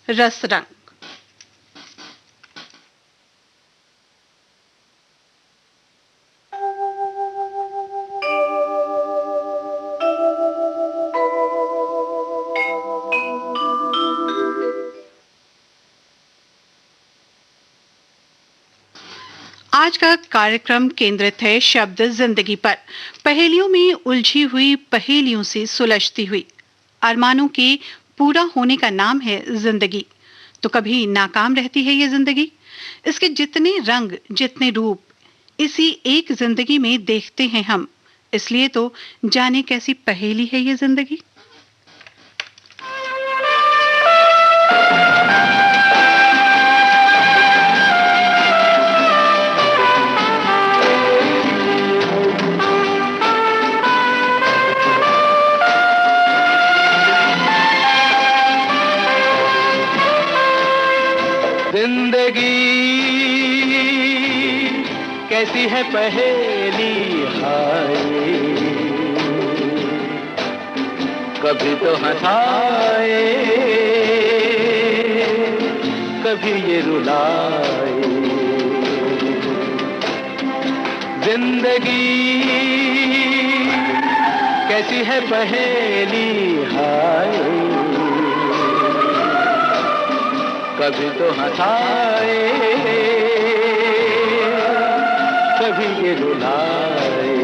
रस रंग। आज का कार्यक्रम केंद्रित है शब्द जिंदगी पर। पहेलियों में उलझी हुई पहेलियों से सुलझती हुई अरमानों के पूरा होने का नाम है जिंदगी। तो कभी नाकाम रहती है ये जिंदगी। इसके जितने रंग जितने रूप इसी एक जिंदगी में देखते हैं हम। इसलिए तो जाने कैसी पहेली है ये जिंदगी। जिंदगी कैसी है पहेली हाय, कभी तो हंसाए कभी ये रुलाए। जिंदगी कैसी है पहेली हाय, कभी तो हंसाए कभी ये रुलाए।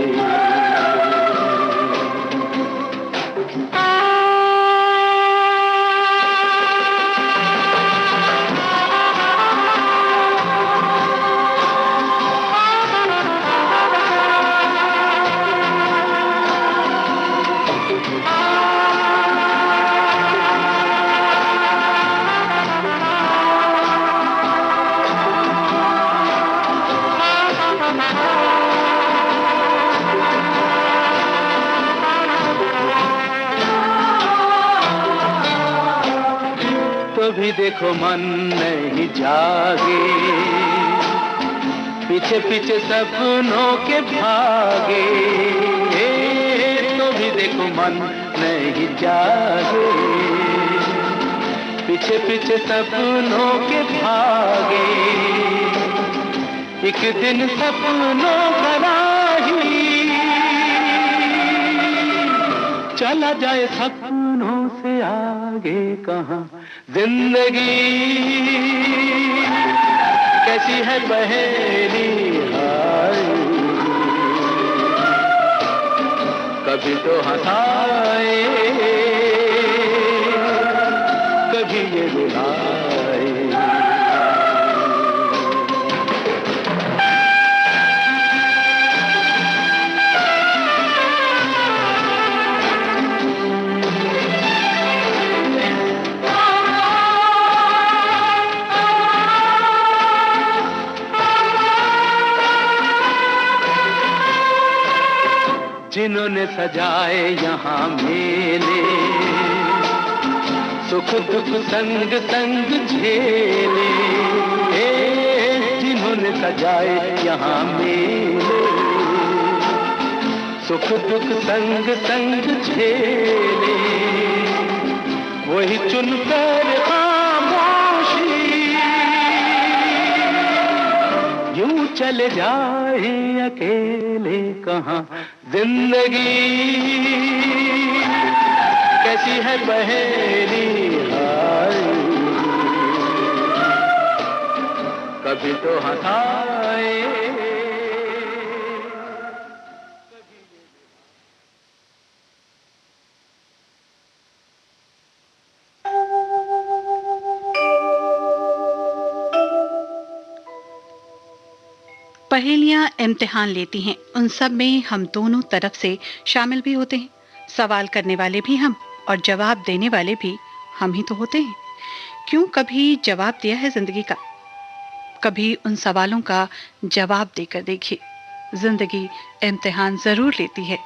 तो भी देखो मन नहीं जागे, पीछे पीछे सपनों के भागे। तो भी देखो मन नहीं जागे, पीछे पीछे सपनों के भागे। एक दिन सपनों का राही चला जाए सपनों से आगे कहाँ। जिंदगी कैसी है पहेली हाय, कभी तो हंसाए कभी ये रुलाए। जिन्होंने सजाए यहाँ मेले, सुख दुख संग संग झेले। जिन्होंने सजाए यहाँ मेले, सुख दुख संग संग झेले। वही चुनकर खामोशी यूं चले जाए अकेले कहाँ। जिंदगी कैसी है पहेली हाय, कभी तो हंसाए। पहेलियां इम्तिहान लेती हैं, उन सब में हम दोनों तरफ से शामिल भी होते हैं। सवाल करने वाले भी हम और जवाब देने वाले भी हम ही तो होते हैं। क्यों कभी जवाब दिया है जिंदगी का, कभी उन सवालों का जवाब देकर देखिए। जिंदगी इम्तिहान जरूर लेती है।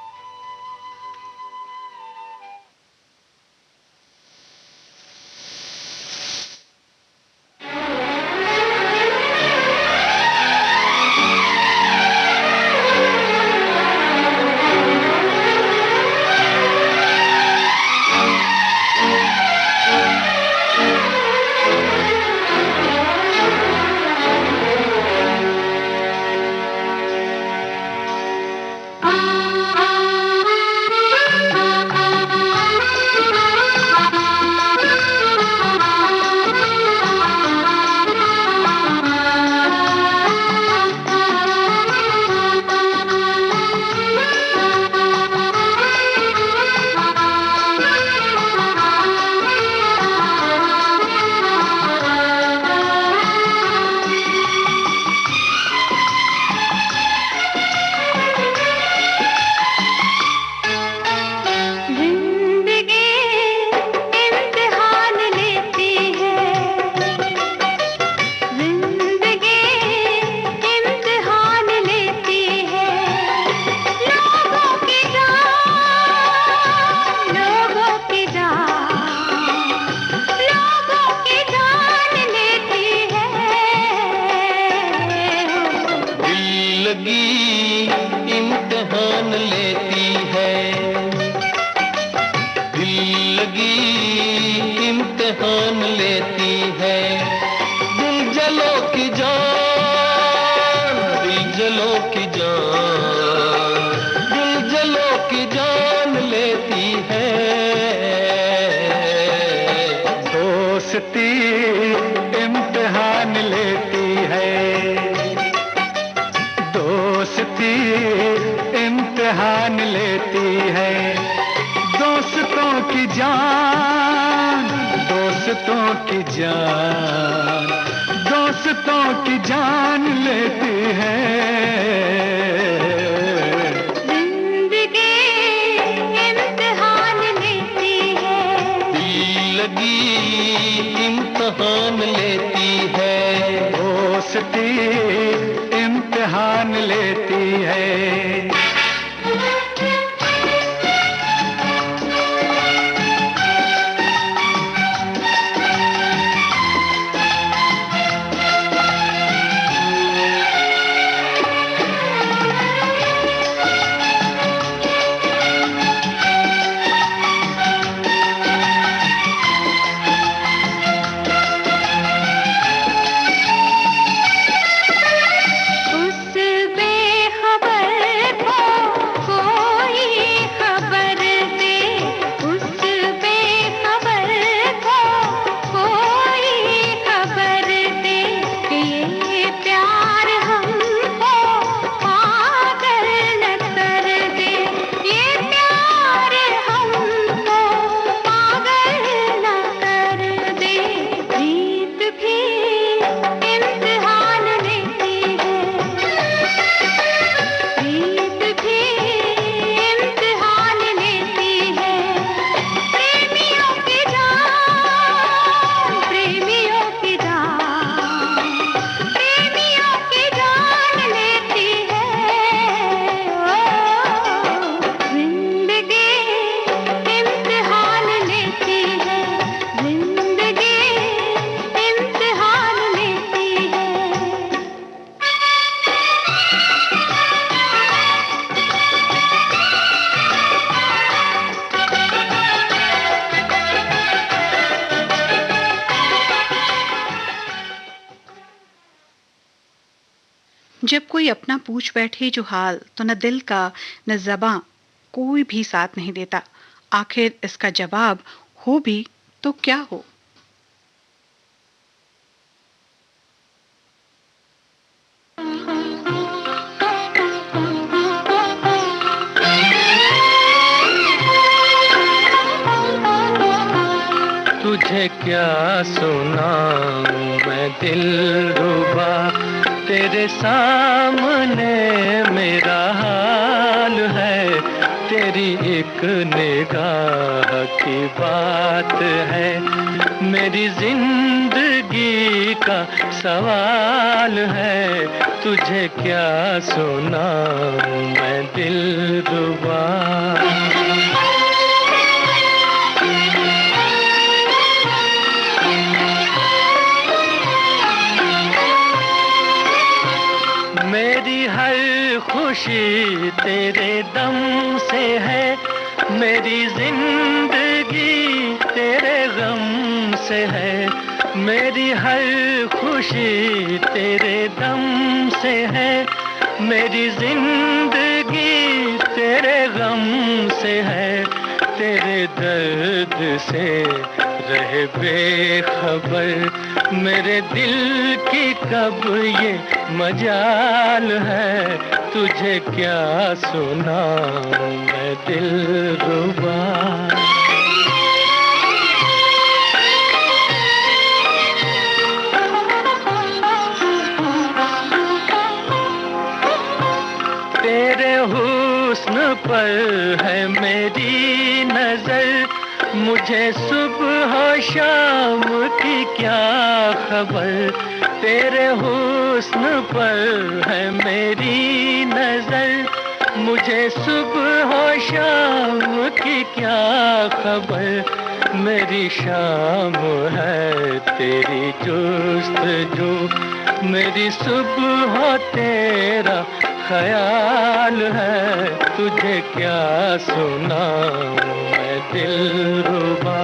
ठान लेती है। दिल जलो की जान, दिल जलो की जान, दिल जलो की जान लेती है। दोस्ती इम्तिहान लेती है, दोस्ती इम्तिहान लेती है। दोस्तों की जान, दोस्तों की जान, दोस्तों की जान लेती है। जिंदगी इम्तिहान लेती है, दिल लगी इम्तिहान लेती है। दोस्ती इम्तिहान लेती है। उस बेखबर को कोई खबर दे, उस बेखबर को कोई खबर दे कि ये प्यार हमको पागल न कर दे, ये प्यार हमको पागल न कर दे। प्रीत भी इम्तिहान लेती है, प्रीत भी इम्तिहान लेती है। प्रेमियों की जान, प्रेमियों की जान, प्रेमियों की जान लेती है। ओ, जिंदगी इम्तिहान लेती है, जिंदगी इम्तिहान लेती है। जब कोई अपना पूछ बैठे जो हाल, तो न दिल का न ज़बां कोई भी साथ नहीं देता। आखिर इसका जवाब हो भी तो क्या हो। तुझे क्या सुनाऊं मैं दिलरुबा, तेरे सामने मेरा हाल है। तेरी एक निगाह की बात है, मेरी जिंदगी का सवाल है। तुझे क्या सुनाऊं मैं दिलरुबा। मेरी हर खुशी तेरे दम से है, मेरी जिंदगी तेरे गम से है। मेरी हर खुशी तेरे दम से है, मेरी जिंदगी तेरे गम से है। तेरे दर्द से रहे बेखबर, मेरे दिल की कब ये मजाल है। तुझे क्या सुनाऊं मैं दिलरुबा। तेरे हुस्न पर है मेरी नजर, मुझे सुबह शाम की क्या खबर। तेरे हुस्न पर है मेरी नजर, मुझे सुबह शाम की क्या खबर। मेरी शाम है तेरी जुस्तजू, मेरी सुबह तेरा ख्याल है। तुझे क्या सुनाऊं मैं दिलरुबा।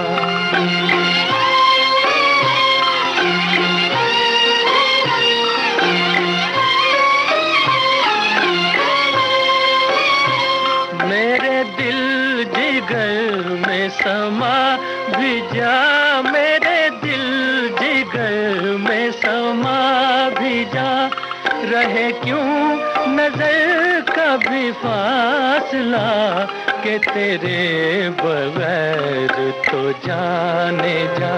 रहे क्यों नजर का भी फासला के तेरे बगैर तो जाने जा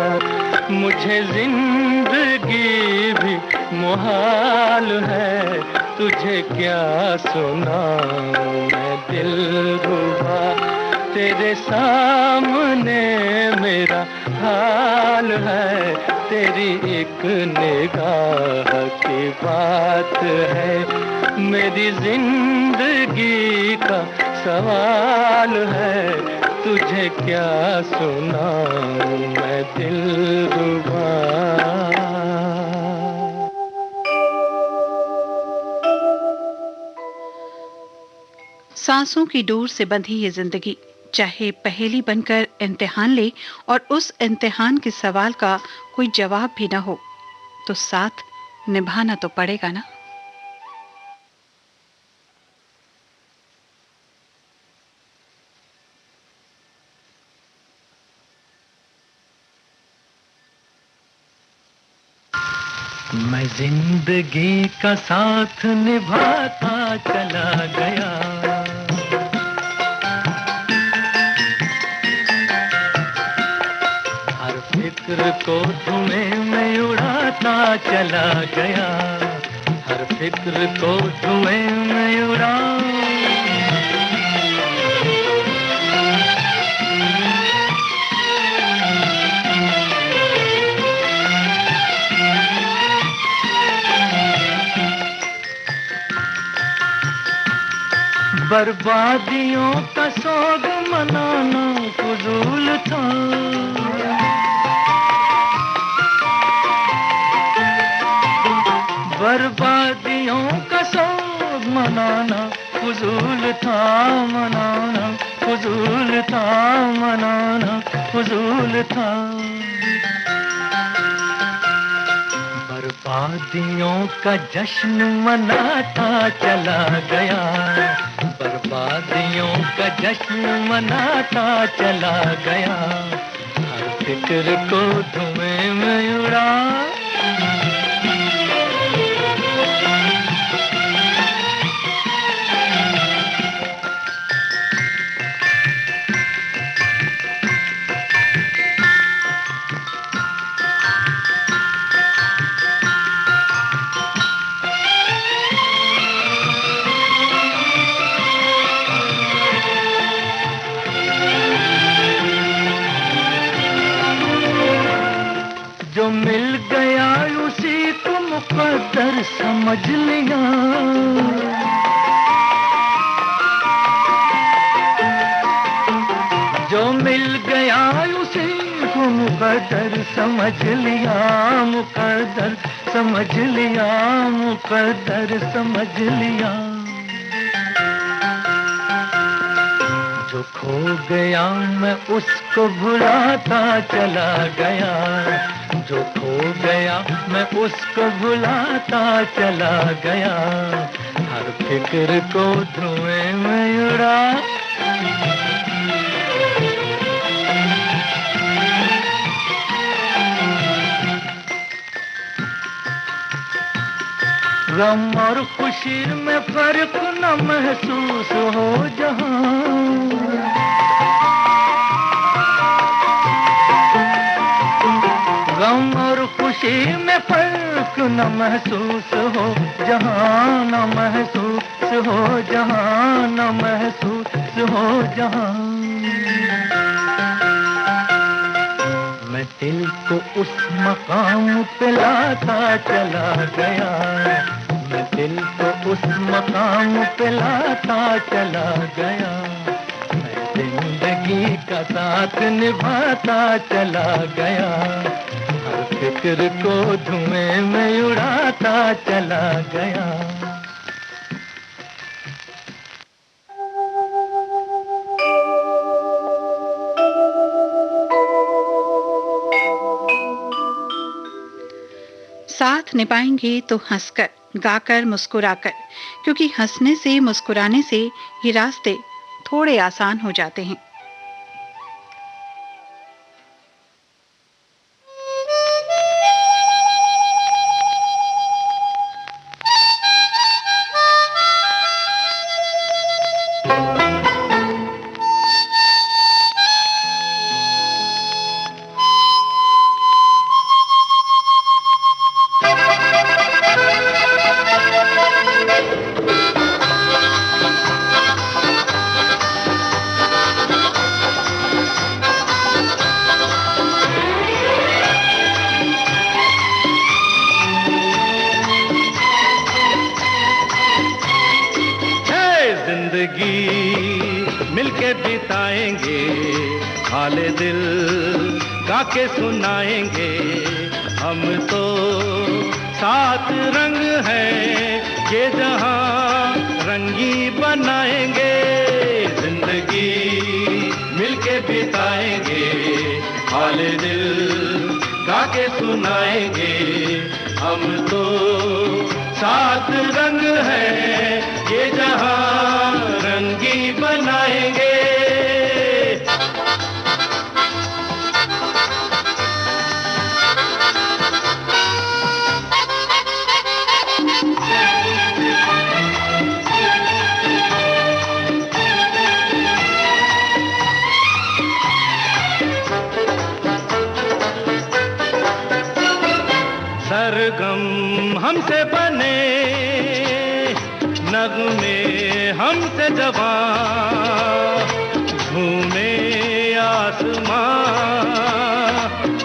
मुझे जिंदगी भी मुहाल है तुझे क्या सुनाऊं मैं दिलरुबा तेरे सामने मेरा हाल है तेरी एक निगाह की बात है मेरी जिंदगी का सवाल है तुझे क्या सुनाऊं मैं दिलरुबा। सांसों की डोर से बंधी ये जिंदगी चाहे पहेली बनकर इम्तिहान ले और उस इम्तिहान के सवाल का कोई जवाब भी ना हो तो साथ निभाना तो पड़ेगा ना। मैं जिंदगी का साथ निभाता चला गया हर फिक्र को धुएं में उड़ाता चला गया हर फिक्र को धुएं में उड़ा बर्बादियों का सोग मनाना फजूल था बर्बादियों का सोग मनाना फजूल था मनाना फजूल था मनाना फजूल था बर्बादियों का जश्न मनाता चला गया बर्बादियों का जश्न मनाता चला गया हर फिक्र को धुएं में उड़ा जो मिल गया उसी को मुकद्दर समझ लिया जो मिल गया उसी को मुकद्दर समझ लिया मुकद्दर समझ लिया मुकद्दर समझ लिया जो खो गया मैं उसको भुलाता चला गया जो खो गया मैं उसको भुलाता चला गया हर फिक्र को धुएं में उड़ा गम और खुशी में फर्क न महसूस हो जहां गम और खुशी में फर्क न महसूस हो जहां न महसूस हो जहां न महसूस हो जहां मैं दिल को उस मकाम पे लाता चला गया मैं दिल को उस मकाम पे लाता चला गया मैं जिंदगी का साथ निभाता चला गया हर फिक्र को धुएं में उड़ाता चला गया साथ निभाएंगे तो हंसकर गाकर मुस्कुराकर क्योंकि हंसने से मुस्कुराने से ये रास्ते थोड़े आसान हो जाते हैं। बिताएंगे, हाले दिल गा के सुनाएंगे। हम तो सात रंग हैं, ये जहां रंगी बनाएंगे। जिंदगी मिलके बिताएंगे, हाले दिल गा के सुनाएंगे। हम तो सात रंग हैं, ये जहां रंगी बनाएंगे। सरगम हमसे बने, नगमे हमसे जवां, झूमे आसमां।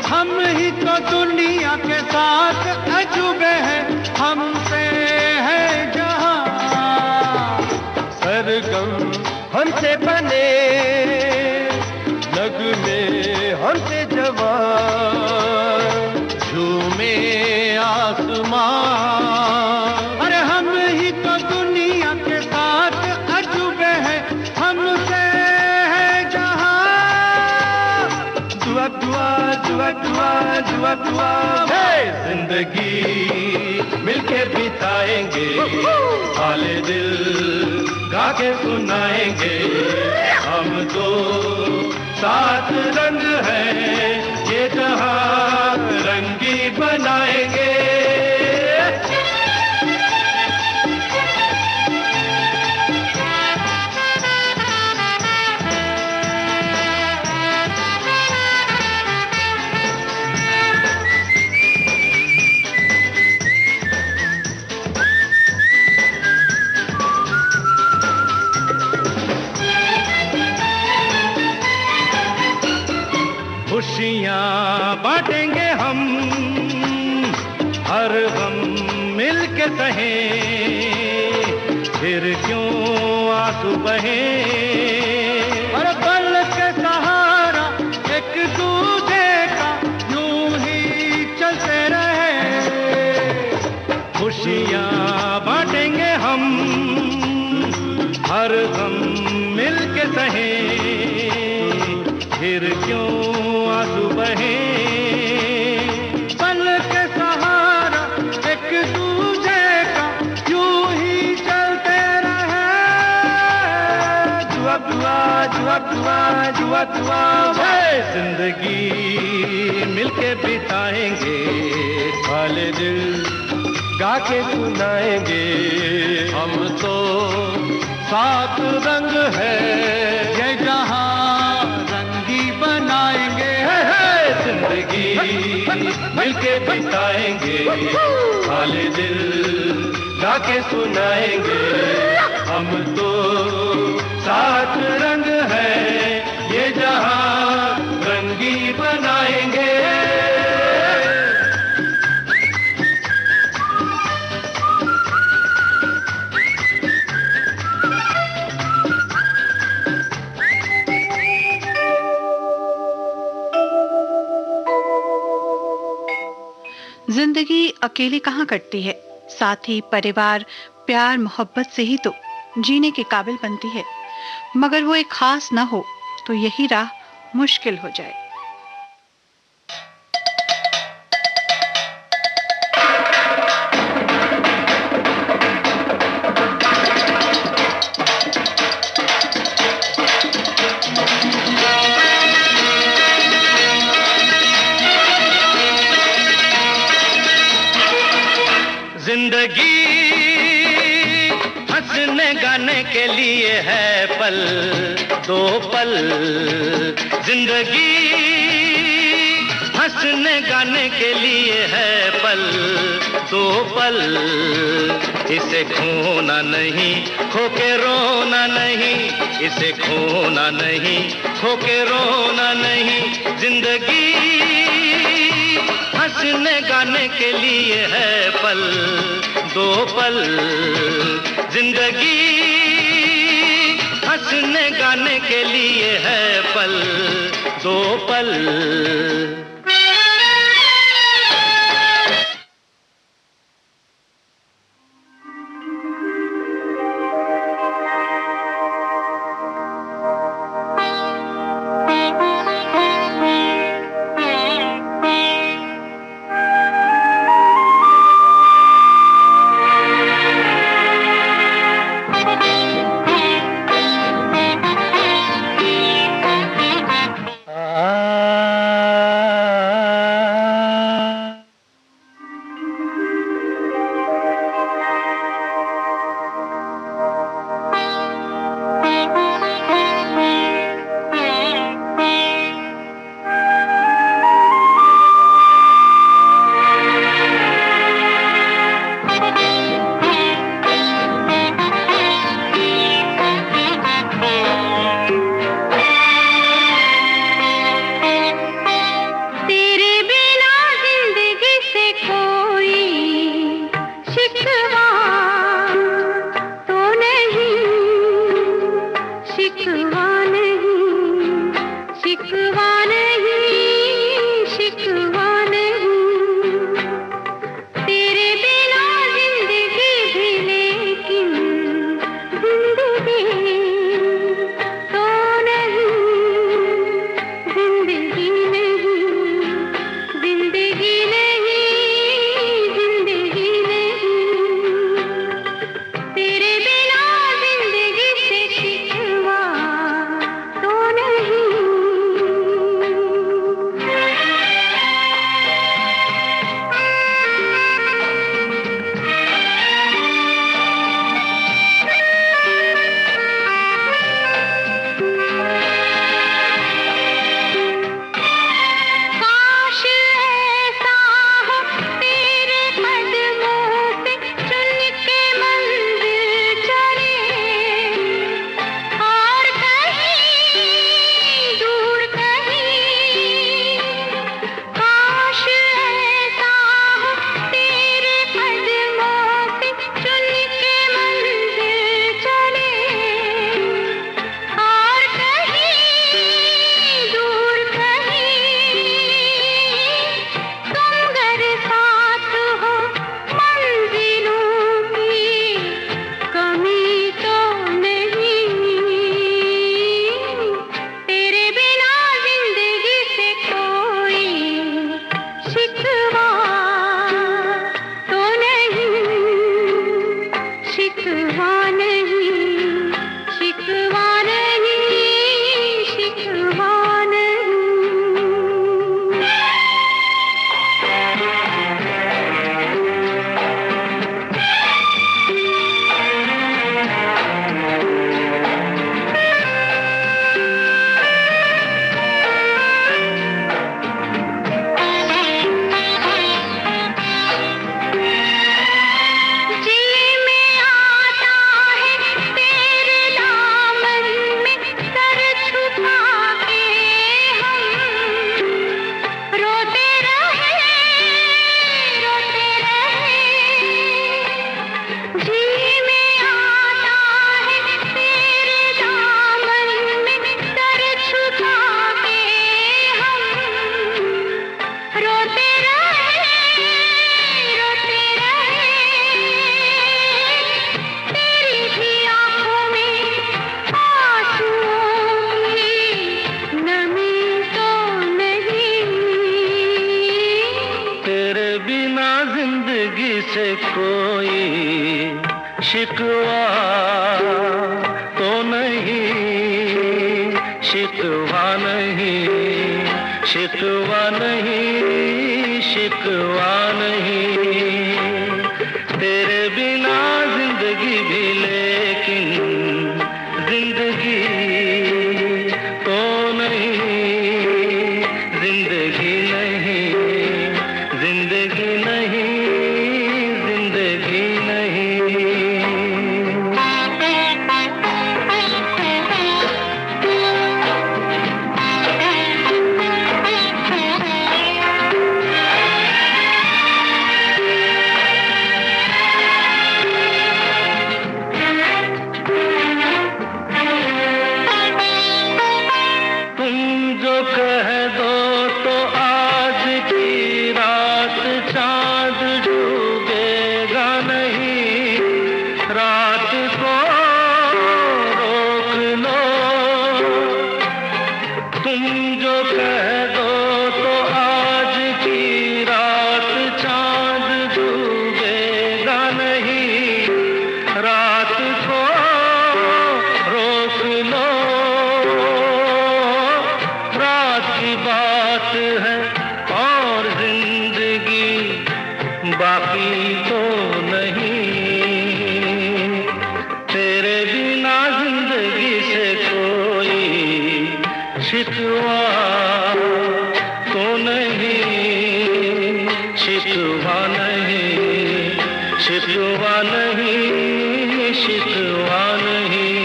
हम ही तो दुनिया के साथ अजूबे हैं, हमसे है जहां। सरगम हमसे बने, नगमे हमसे जवां, झूमे आसमां। अरे हम ही तो दुनिया के साथ अजूबे हैं, हमसे है जहां। दुआ दुआ दुआ दुआ दुआ दुआ, जिंदगी मिलके बिताएंगे, हाले दिल गा के सुनाएंगे। हम तो सात रंग हैं, ये जहां रंगी बनाएंगे। खुशियाँ बांटेंगे हम, हर गम मिल के सहें, फिर क्यों आंसू बहें। हर पल के सहारा एक दूजे का यूं ही चलते रहे। खुशियाँ बांटेंगे हम, हर गम मिल के सहें, फिर क्यों आंसू बहे। पल के सहारा एक दूजे का यूं ही चलते रहे। दुआ दुआ दुआ दुआ दुआ दुआ, जिंदगी मिलके बिताएंगे, हाले दिल गा के सुनाएंगे। हम तो सात रंग है, ये जहां बनाएंगे। जिंदगी मिलके बिताएंगे, हाले दिल गा के सुनाएंगे। हम तो सात रंग हैं, ये जहां रंगी बनाएंगे। जिंदगी अकेले कहाँ कटती है, साथी परिवार प्यार मोहब्बत से ही तो जीने के काबिल बनती है। मगर वो एक खास ना हो तो यही राह मुश्किल हो जाए। जिंदगी हंसने गाने के लिए है पल दो पल। जिंदगी हंसने गाने के लिए है पल दो पल। इसे खोना नहीं खो के रोना नहीं, इसे खोना नहीं खो के रोना नहीं। जिंदगी हंसने गाने के लिए है पल दो पल। जिंदगी हंसने गाने के लिए है पल, दो पल। शिकवा तो नहीं, शिकवा नहीं, शिकवा नहीं, शिकवा नहीं। तेरे बिना जिंदगी भी लेकिन जिंदगी तो नहीं, जिंदगी नहीं, जिंदगी नहीं, जिंदगी नहीं। बाकी तो नहीं। तेरे बिना जिंदगी से कोई शिकवा तो नहीं, शिकवा नहीं, शिकवा नहीं, शिकवा नहीं।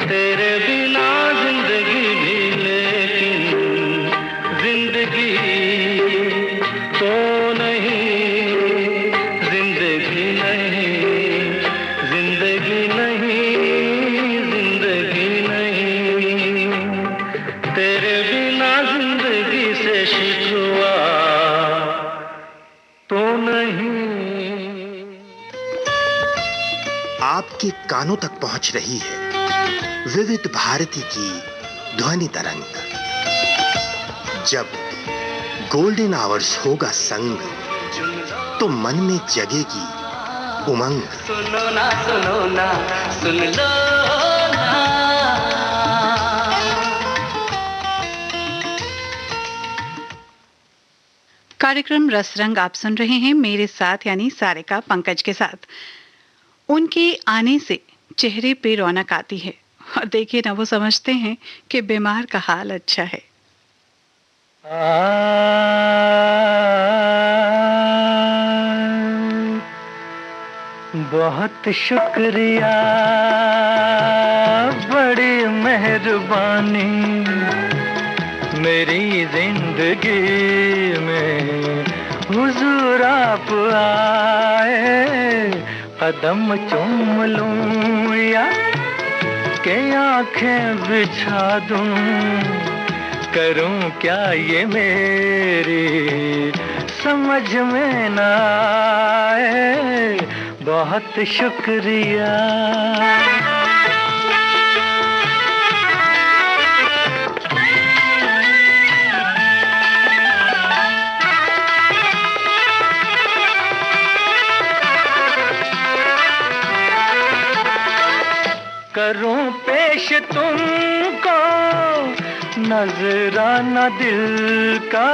तेरे बिना जिंदगी भी, लेकिन जिंदगी तो नहीं, जिंदगी नहीं, जिंदगी नहीं, जिंदगी नहीं। तेरे बिना जिंदगी से शिकवा तो नहीं। आपके कानों तक पहुंच रही है विविध भारती की ध्वनि तरंग। जब गोल्डन आवर्स होगा संग, तो मन में जगेगी उमंग। सुनो ना, सुनो ना, सुन लो ना। कार्यक्रम रसरंग आप सुन रहे हैं मेरे साथ यानी सारिका पंकज के साथ। उनके आने से चेहरे पे रौनक आती है और देखिए ना, वो समझते हैं कि बीमार का हाल अच्छा है। बहुत शुक्रिया, बड़ी मेहरबानी, मेरी जिंदगी में हुजूर आप आए। कदम चूम लूं या के आंखें बिछा दूं, करूं क्या ये मेरी समझ में ना आए। बहुत शुक्रिया। करूं पेश तुमको नजराना दिल का,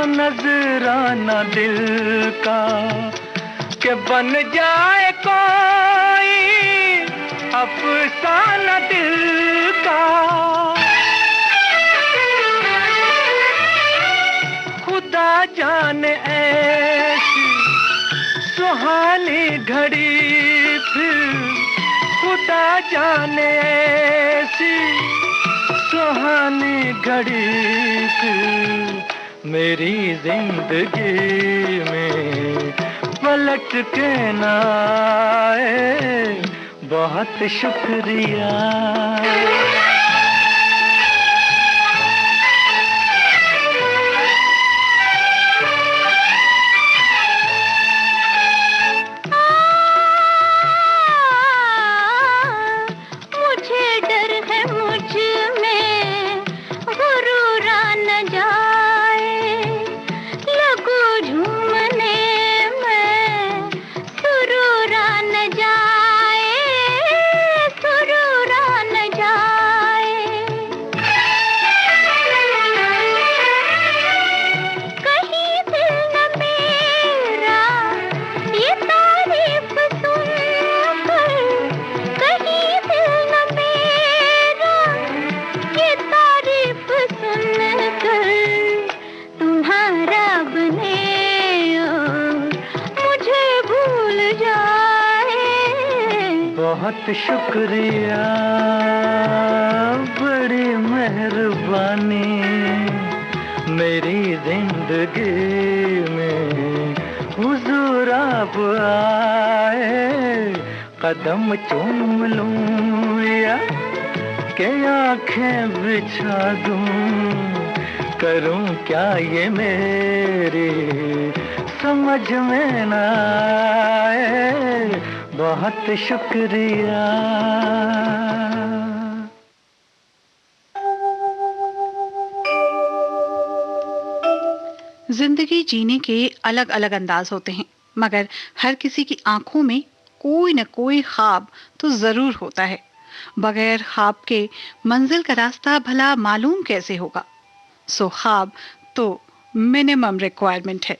नजराना दिल का, कि बन जाए कोई अफसाना दिल का। खुदा जाने ऐसी सुहानी घड़ी फिर, खुदा जाने ऐसी सुहानी घड़ी फिर मेरी जिंदगी में पलट के ना आए। बहुत शुक्रिया। बहुत शुक्रिया, बड़ी मेहरबानी, मेरी जिंदगी में हुजूर आप आए। कदम चूम लूं या के आंखें बिछा दूं, करूं क्या ये मेरी समझ में ना आए। बहुत शुक्रिया। जिंदगी जीने के अलग अलग अंदाज होते हैं, मगर हर किसी की आंखों में कोई न कोई ख्वाब तो जरूर होता है। बगैर ख्वाब के मंजिल का रास्ता भला मालूम कैसे होगा। सो ख्वाब तो मिनिमम रिक्वायरमेंट है।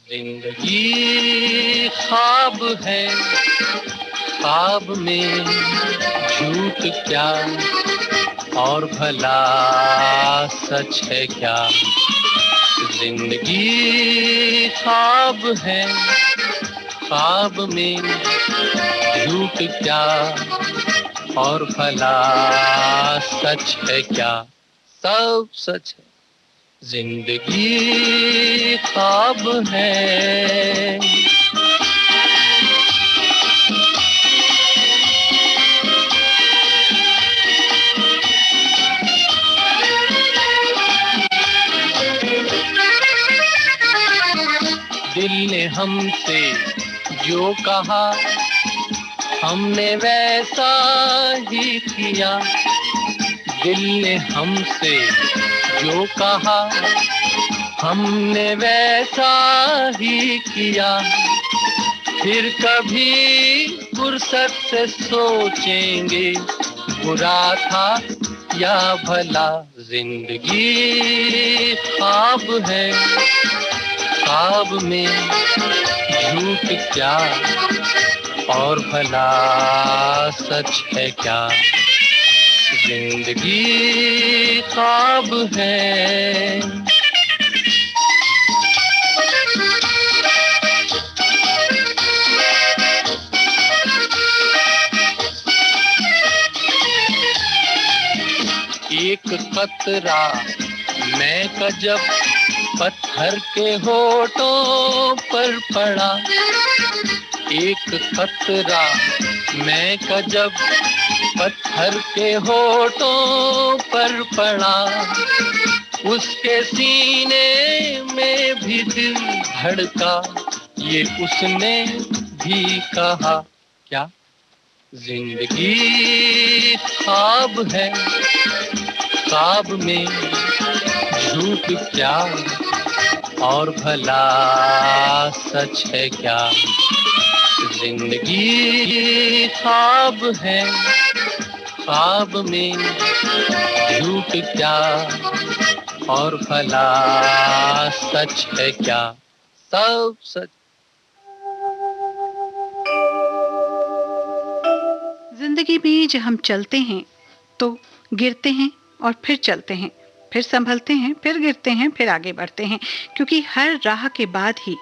जिंदगी ख्वाब है, ख्वाब में झूठ क्या और भला सच है क्या। जिंदगी ख्वाब है, ख्वाब में झूठ क्या और भला सच है क्या। सब सच है, जिंदगी ख्वाब है। दिल ने हमसे जो कहा हमने वैसा ही किया। दिल ने हमसे जो कहा हमने वैसा ही किया। फिर कभी फुर्सत से सोचेंगे बुरा था या भला। जिंदगी ख्वाब है, ख्वाब में झूठ क्या और भला सच है क्या। जिंदगी ख्वाब है। एक कतरा मैं का जब पत्थर के होठों पर पड़ा। एक कतरा मैं का जब पत्थर के होठों पर पड़ा। उसके सीने में भी दिल धड़का, ये उसने भी कहा क्या। जिंदगी ख्वाब है, ख्वाब में झूठ क्या और भला सच है क्या। जिंदगी ख्वाब है, ख्वाब में झूठ क्या और भला सच है क्या। सब सच। जिंदगी में जब हम चलते हैं तो गिरते हैं और फिर चलते हैं, फिर संभलते हैं, फिर गिरते हैं, फिर आगे बढ़ते हैं, क्योंकि हर राह के बाद ही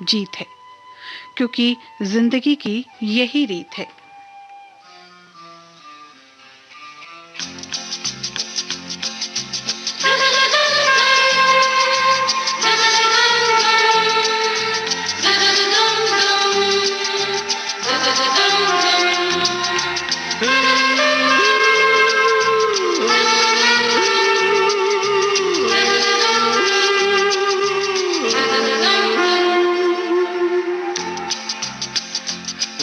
जीत है, क्योंकि जिंदगी की यही रीत है।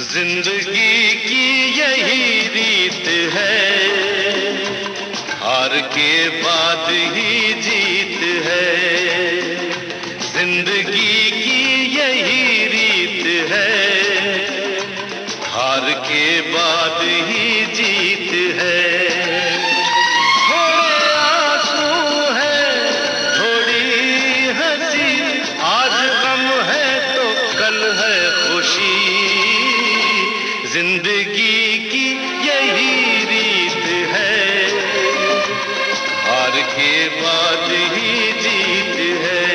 जिंदगी की यही रीत है, हार के बाद ही जीत है। जिंदगी की यही रीत है, हार के बाद ही जीत है। थोड़े आंसू है, थोड़ी हंसी, आज गम है तो कल है खुशी। जिंदगी की यही रीत है, हार के बाद ही जीत है।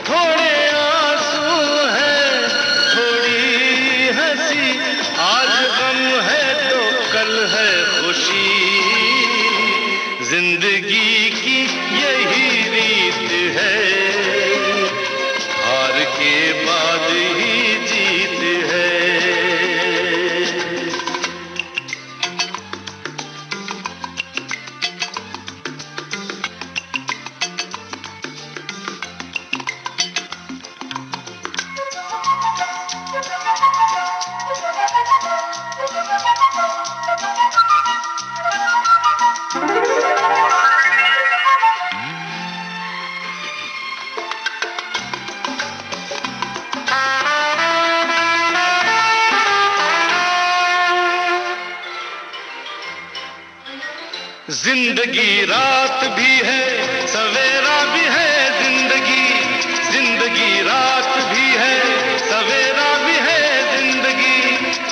थोड़े आंसू है, थोड़ी हंसी, आज गम है तो कल है खुशी। जिंदगी की यही रीत है, हार के बाद ही जीत है। जिंदगी रात भी है सवेरा भी है, जिंदगी जिंदगी रात भी है सवेरा भी है, जिंदगी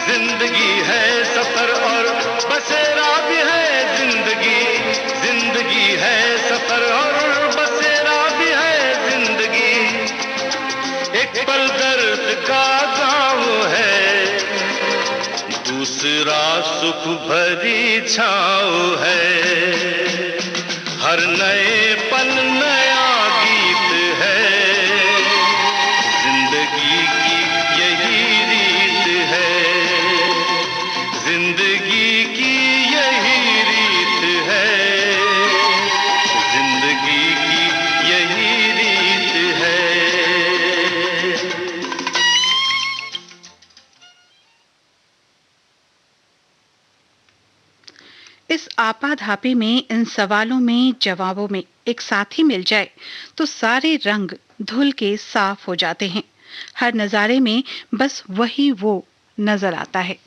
जिंदगी है सफर और बसेरा भी है, जिंदगी जिंदगी है सफर और बसेरा भी है, जिंदगी एक पल दर्द का गाँव है, दूसरा सुख भरी छाँव है, हर नए पल नया गीत है, जिंदगी की यही रीत है, जिंदगी की यही रीत है, जिंदगी की यही रीत है। इस आपाधापी में, इन सवालों में, जवाबों में एक साथी मिल जाए तो सारे रंग धुल के साफ हो जाते हैं। हर नजारे में बस वही वो नजर आता है।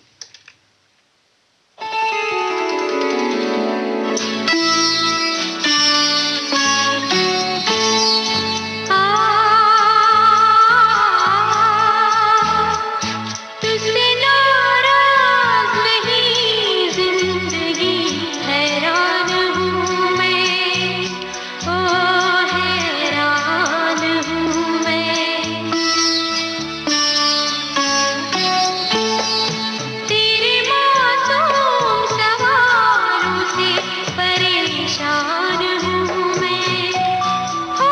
तुझसे नाराज नहीं जिंदगी, हैरान हूँ मैं, ओ हैरान हूँ मैं। तेरे मासूम सवालों से परेशान हूँ मैं, ओ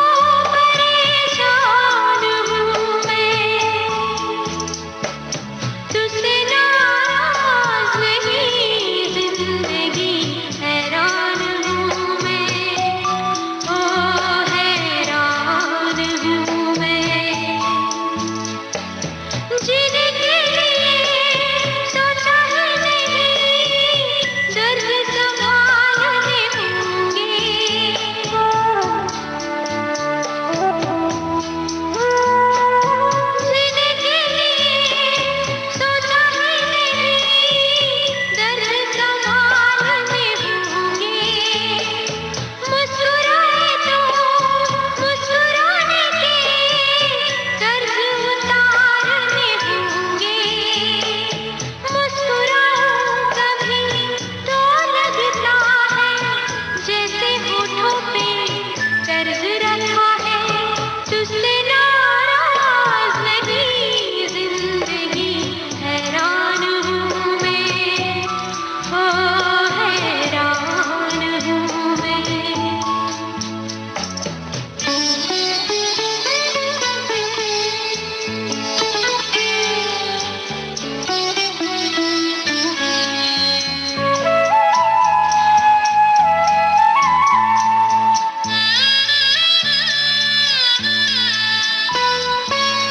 परेशान हूँ मैं। तुझसे नाराज नहीं जिंदगी, हैरान हूँ मैं, ओ हैरान हूँ मैं। जिनके लिए सोचा ही नहीं, दर्द संभालने होंगे, जिनके लिए सोचा ही नहीं, दर्द संभालने होंगे। मुस्कुराए तो मुस्कुराने के कर्ज उतारने होंगे। मुस्कुराऊं कभी तो लगता है जैसे होठों पे कर्ज रखा है। तुझसे नाराज नहीं जिंदगी, हैरान हूँ मैं, ओ हैरान हूँ मैं।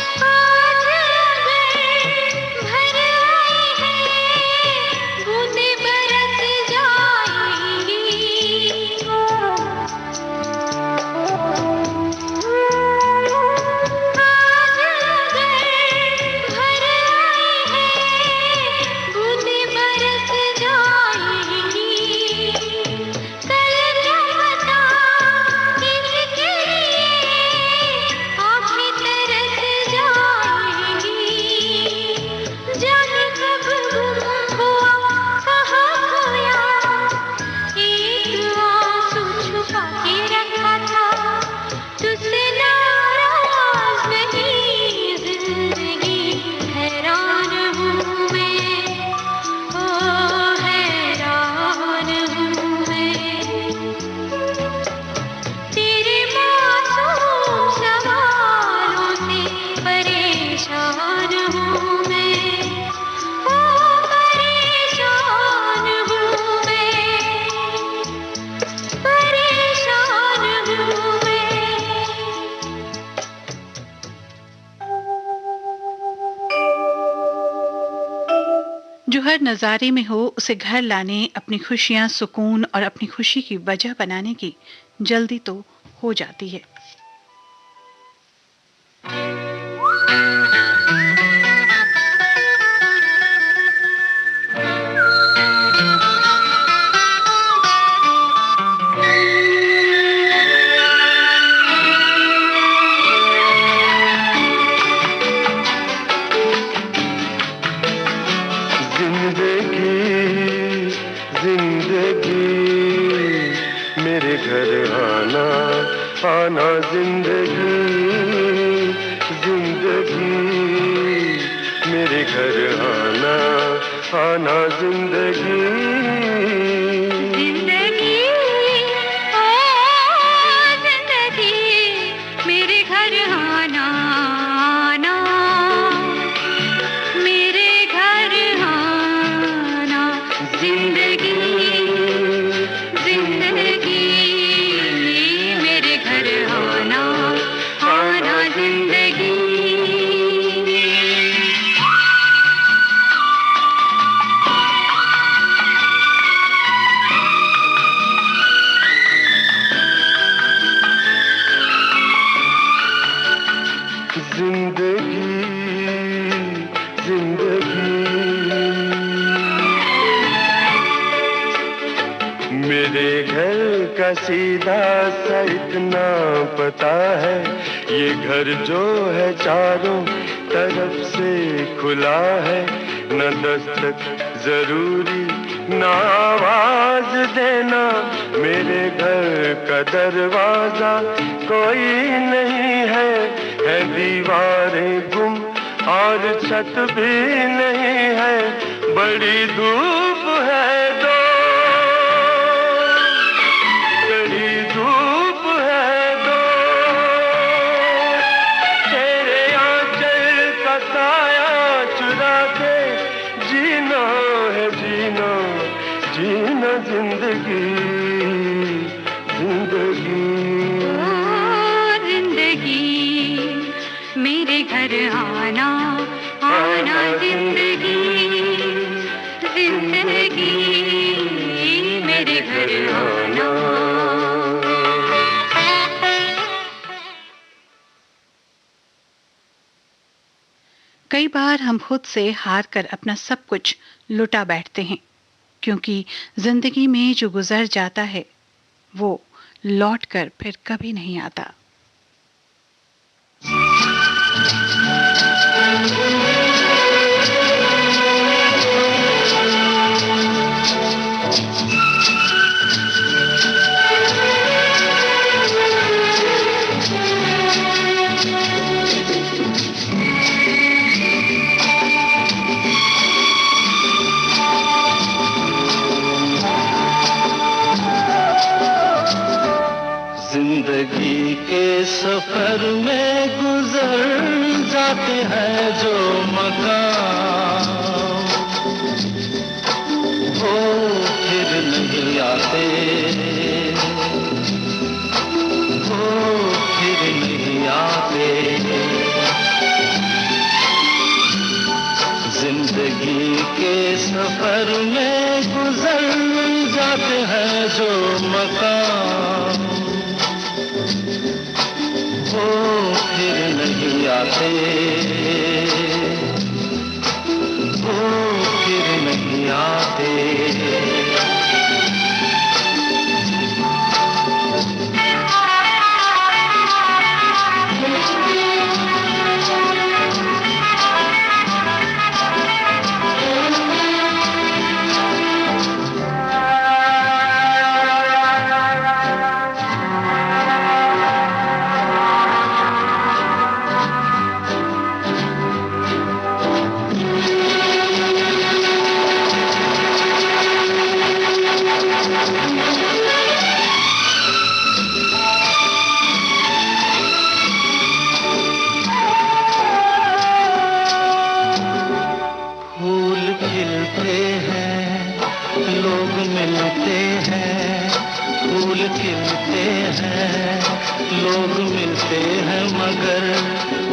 आज अगर भर आई है, बूंदें बरस जाएंगी। आज अगर भर आई है, बूंदें बरस जाएंगी। कल क्या पता किसके लिए आँखें तरस जाएंगी। जाने कब गुम हुआ, कहाँ खोया, एक आंसू छुपा के रखा था। तुझसे नाराज नहीं जिंदगी, हैरान हूँ मैं, ओ हैरान हूँ मैं। तेरे मासूम सवालों से परेशान हूँ मैं, ओ परेशान हूँ मैं, परेशान हूँ मैं। जो हर नज़ारे में हो उसे घर लाने, अपनी खुशियां, सुकून और अपनी खुशी की वजह बनाने की जल्दी तो हो जाती है। आना आना जिंदगी जिंदगी मेरे घर आना आना जिंदगी जिंदगी ओ जिंदगी मेरे घर आना आना मेरे घर आना जिंदगी जिंदगी मेरे घर आना आना जिंदगी जिंदगी जिंदगी मेरे घर का सीधा सा इतना पता है ये घर जो है चारों तरफ से खुला है न दस्तक जरूरी न आवाज देना मेरे घर का दरवाजा कोई नहीं है दीवारें गुम और छत भी नहीं है बड़ी धूप है दो बड़ी धूप है दो तेरे आंचल का साया चुरा के जीना है जीना जीना जिंदगी जिंदगी जिंदगी मेरे घर आना आना जिंदगी जिंदगी मेरे घर आना कई बार हम खुद से हार कर अपना सब कुछ लुटा बैठते हैं क्योंकि जिंदगी में जो गुजर जाता है वो लौट कर फिर कभी नहीं आता। जिंदगी के सफर में गुजर जाते हैं जो मकाम वो फिर नहीं आते वो फिर नहीं आते जिंदगी के सफर में गुजर जाते हैं जो मकाम वो फिर नहीं आते वो फिर नहीं आते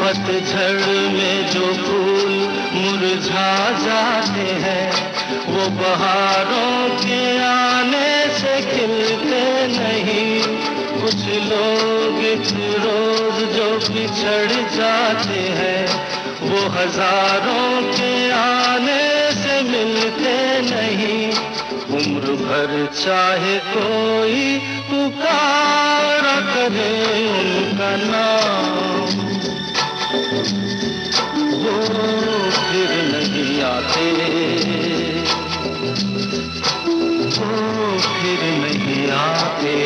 पतझड़ में जो फूल मुरझा जाते हैं वो बहारों के आने से खिलते नहीं कुछ लोग एक रोज जो बिछड़ जाते हैं वो हजारों के आने से मिलते नहीं उम्र भर चाहे कोई पुकारा करे उनका नाम वो फिर नहीं आते वो फिर नहीं आते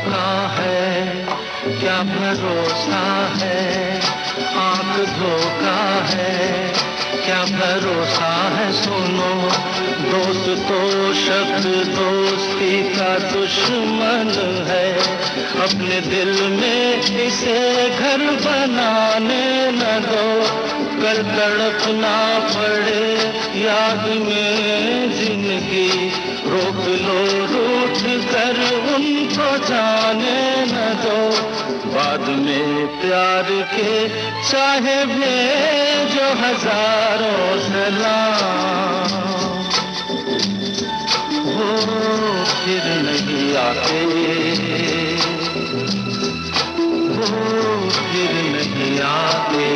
धोखा है, क्या भरोसा है, आंख धोखा है, क्या भरोसा है। सुनो दोस्त तो शब्द दोस्ती का दुश्मन है, अपने दिल में इसे घर बनाने न दो, कल तड़पना पड़े याद में जिंदगी। रोक लो रूठ कर उनको जाने न दो, बाद में प्यार के चाहे भेजो हजारों सलाम, वो फिर नहीं आते, वो फिर नहीं आते।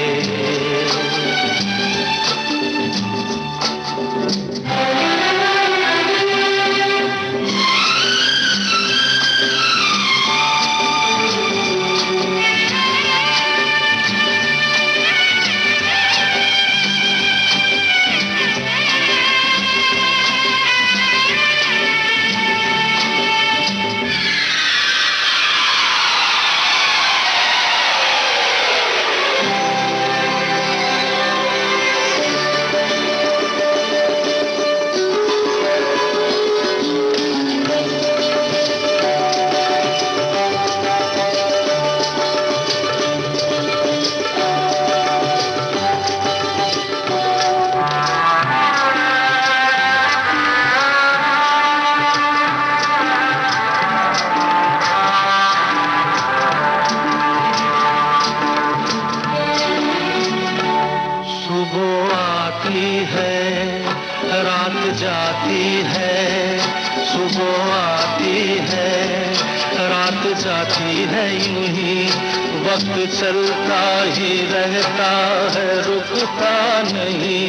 चलता ही रहता है, रुकता नहीं,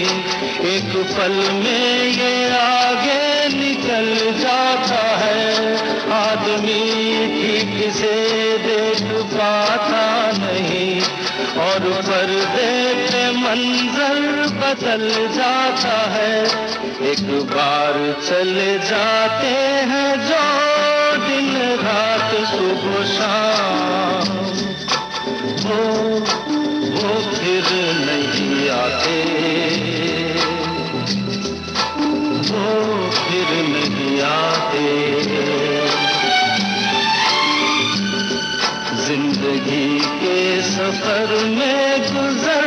एक पल में ये आगे निकल जाता है। आदमी ठीक से देख पाता नहीं, और पर्दे पे मंजर बदल जाता है। एक बार चले जाते हैं जो दिन रात सुबह शाम, वो फिर नहीं आते, वो फिर नहीं आते। जिंदगी के सफर में गुजर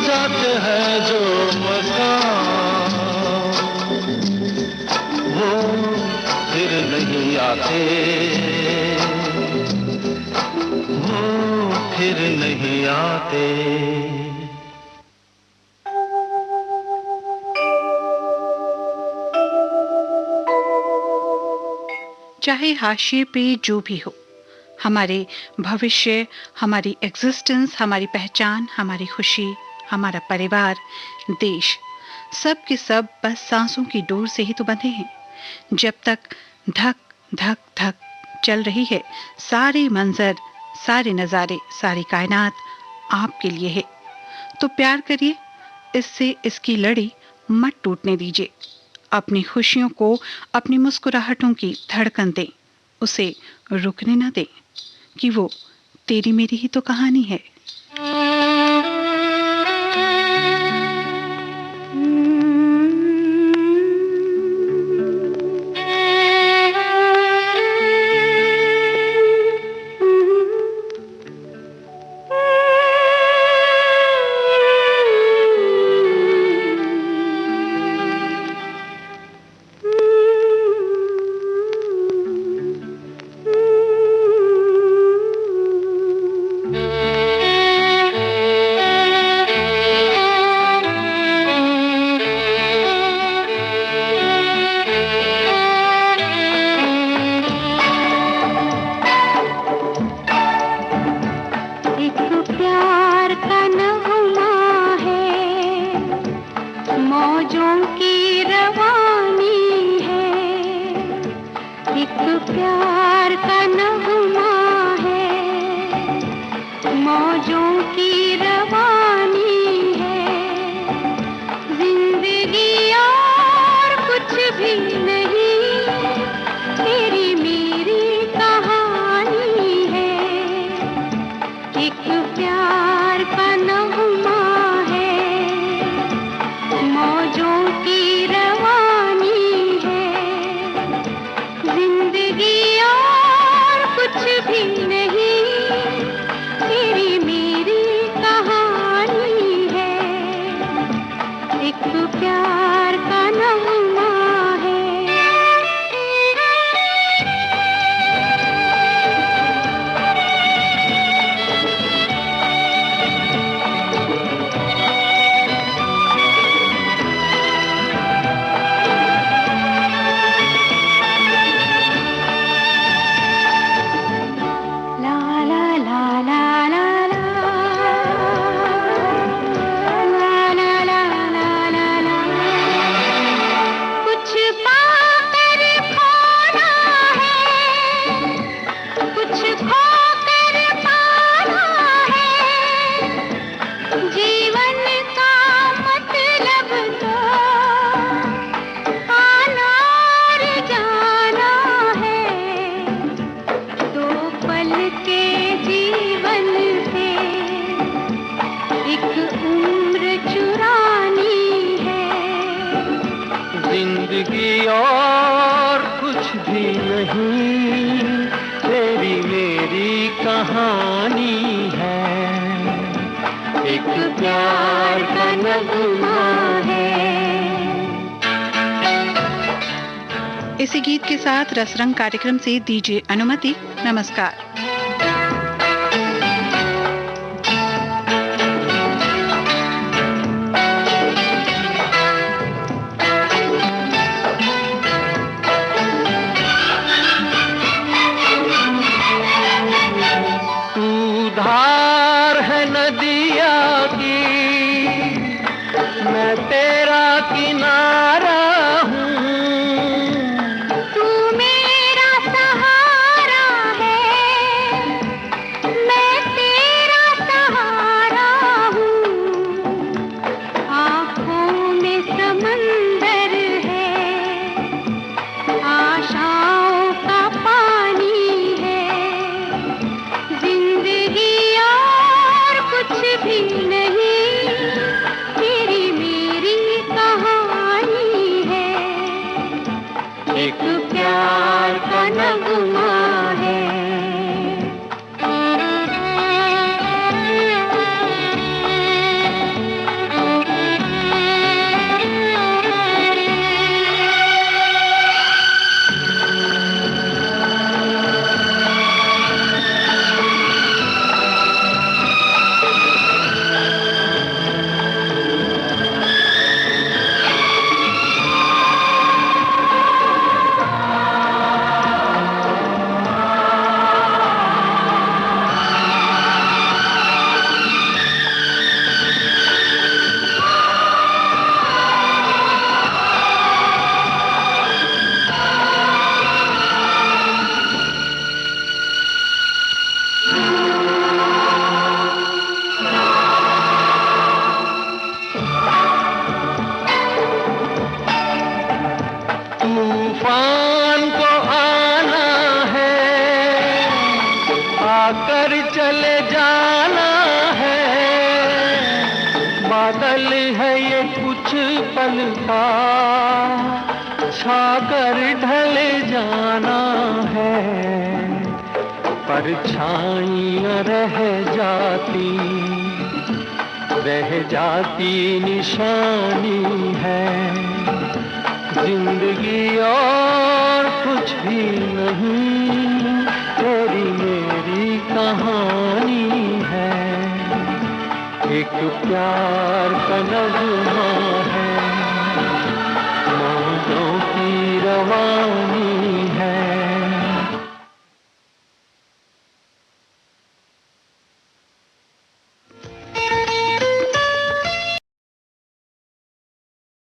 जाते हैं जो मकाम, वो फिर नहीं आते, फिर नहीं आते। चाहे हाशिए पे जो भी हो, हमारे भविष्य, हमारी एग्जिस्टेंस, हमारी पहचान, हमारी खुशी, हमारा परिवार, देश, सब के सब बस सांसों की डोर से ही तो बंधे हैं। जब तक धक धक धक चल रही है, सारे मंजर, सारे नज़ारे, सारी कायनात आपके लिए है। तो प्यार करिए, इससे इसकी लड़ी मत टूटने दीजिए। अपनी खुशियों को, अपनी मुस्कुराहटों की धड़कन दें, उसे रुकने ना दें, कि वो तेरी मेरी ही तो कहानी है। भी नहीं, तेरी मेरी कहानी जिंदगी और कुछ भी नहीं, तेरी मेरी कहानी है, एक प्यार का नगमा है। ला ला ला ला ला ला, ला ला ला ला ला ला। कुछ पाकर खोना है, कुछ खोकर पाना है, जीवन का मतलब तो आना और जाना है। दो पल के जीवन से एक उम्र चुरानी है। जिंदगी और कुछ भी नहीं, तेरी मेरी कहानी है, एक प्यार का नगमा है। इसी गीत के साथ रसरंग कार्यक्रम से दीजिए अनुमति। नमस्कार। तू धार है नदिया की, मैं तेरा किनारा हूँ। तू मेरा सहारा है, मैं तेरा सहारा हूँ। आँखों में समंदर है, आशाओं का पानी है। जिंदगी और कुछ भी नहीं, तेरी मेरी कहानी है, एक प्यार का नगमा है। तूफान को आना है, आकर चले जाना है। बादल है ये कुछ पल का, छाकर ढले जाना है। परछाइयाँ रह जाती निशानी है। जिंदगी और कुछ भी नहीं, तेरी मेरी कहानी है, एक प्यार का नगमा